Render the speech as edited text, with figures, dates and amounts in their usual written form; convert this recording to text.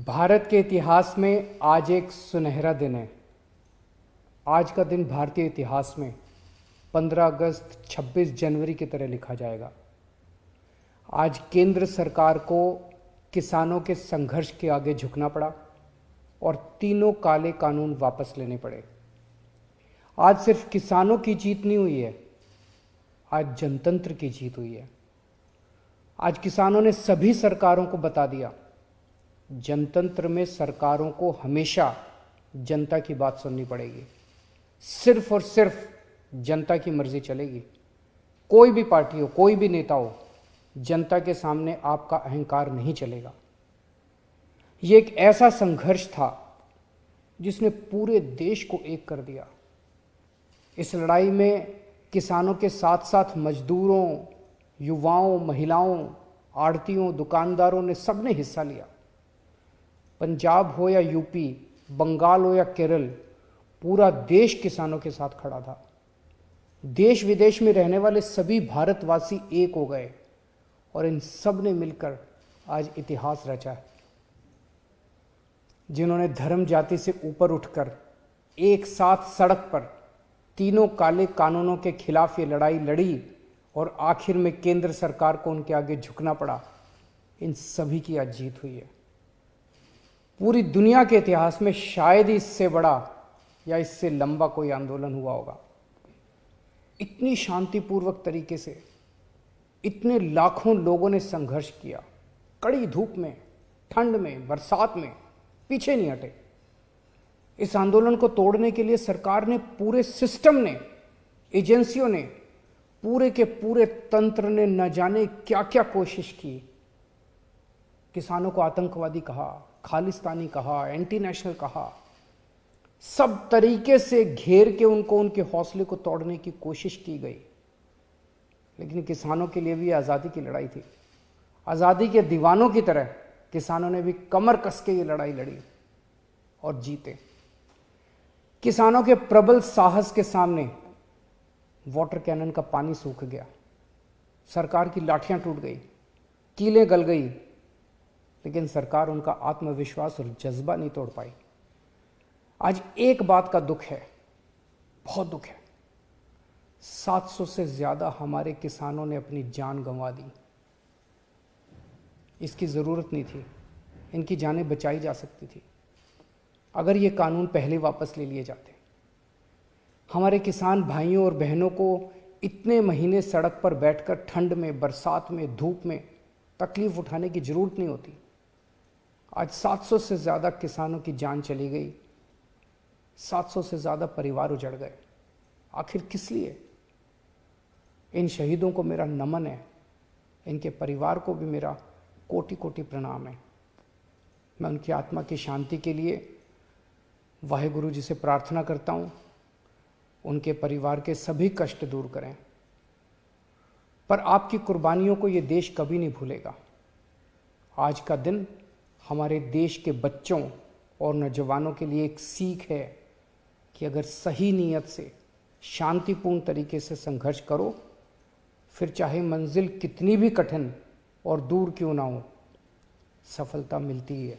भारत के इतिहास में आज एक सुनहरा दिन है। आज का दिन भारतीय इतिहास में 15 अगस्त 26 जनवरी की तरह लिखा जाएगा। आज केंद्र सरकार को किसानों के संघर्ष के आगे झुकना पड़ा और तीनों काले कानून वापस लेने पड़े। आज सिर्फ किसानों की जीत नहीं हुई है, आज जनतंत्र की जीत हुई है। आज किसानों ने सभी सरकारों को बता दिया, जनतंत्र में सरकारों को हमेशा जनता की बात सुननी पड़ेगी। सिर्फ और सिर्फ जनता की मर्जी चलेगी। कोई भी पार्टी हो, कोई भी नेता हो, जनता के सामने आपका अहंकार नहीं चलेगा। ये एक ऐसा संघर्ष था जिसने पूरे देश को एक कर दिया। इस लड़ाई में किसानों के साथ साथ मजदूरों, युवाओं, महिलाओं, आड़तियों, दुकानदारों ने सबने हिस्सा लिया। पंजाब हो या यूपी, बंगाल हो या केरल, पूरा देश किसानों के साथ खड़ा था। देश विदेश में रहने वाले सभी भारतवासी एक हो गए और इन सब ने मिलकर आज इतिहास रचा है। जिन्होंने धर्म जाति से ऊपर उठकर एक साथ सड़क पर तीनों काले कानूनों के खिलाफ ये लड़ाई लड़ी और आखिर में केंद्र सरकार को उनके आगे झुकना पड़ा, इन सभी की आज जीत हुई है। पूरी दुनिया के इतिहास में शायद ही इससे बड़ा या इससे लंबा कोई आंदोलन हुआ होगा। इतनी शांतिपूर्वक तरीके से इतने लाखों लोगों ने संघर्ष किया, कड़ी धूप में, ठंड में, बरसात में, पीछे नहीं हटे। इस आंदोलन को तोड़ने के लिए सरकार ने, पूरे सिस्टम ने, एजेंसियों ने, पूरे के पूरे तंत्र ने न जाने क्या क्या कोशिश की। किसानों को आतंकवादी कहा, खालिस्तानी कहा, एंटी नेशनल कहा, सब तरीके से घेर के उनको, उनके हौसले को तोड़ने की कोशिश की गई। लेकिन किसानों के लिए भी आज़ादी की लड़ाई थी। आज़ादी के दीवानों की तरह किसानों ने भी कमर कस के ये लड़ाई लड़ी और जीते। किसानों के प्रबल साहस के सामने वाटर कैनन का पानी सूख गया, सरकार की लाठियां टूट गई, कीलें गल गई, लेकिन सरकार उनका आत्मविश्वास और जज्बा नहीं तोड़ पाई। आज एक बात का दुख है, बहुत दुख है, 700 से ज्यादा हमारे किसानों ने अपनी जान गंवा दी। इसकी जरूरत नहीं थी, इनकी जानें बचाई जा सकती थी अगर ये कानून पहले वापस ले लिए जाते। हमारे किसान भाइयों और बहनों को इतने महीने सड़क पर बैठकर ठंड में, बरसात में, धूप में तकलीफ उठाने की जरूरत नहीं होती। आज 700 से ज़्यादा किसानों की जान चली गई, 700 से ज़्यादा परिवार उजड़ गए। आखिर किस लिए? इन शहीदों को मेरा नमन है, इनके परिवार को भी मेरा कोटि कोटि प्रणाम है। मैं उनकी आत्मा की शांति के लिए वाहेगुरु जी से प्रार्थना करता हूँ, उनके परिवार के सभी कष्ट दूर करें। पर आपकी कुर्बानियों को ये देश कभी नहीं भूलेगा। आज का दिन हमारे देश के बच्चों और नौजवानों के लिए एक सीख है कि अगर सही नीयत से, शांतिपूर्ण तरीके से संघर्ष करो, फिर चाहे मंजिल कितनी भी कठिन और दूर क्यों ना हो, सफलता मिलती ही है।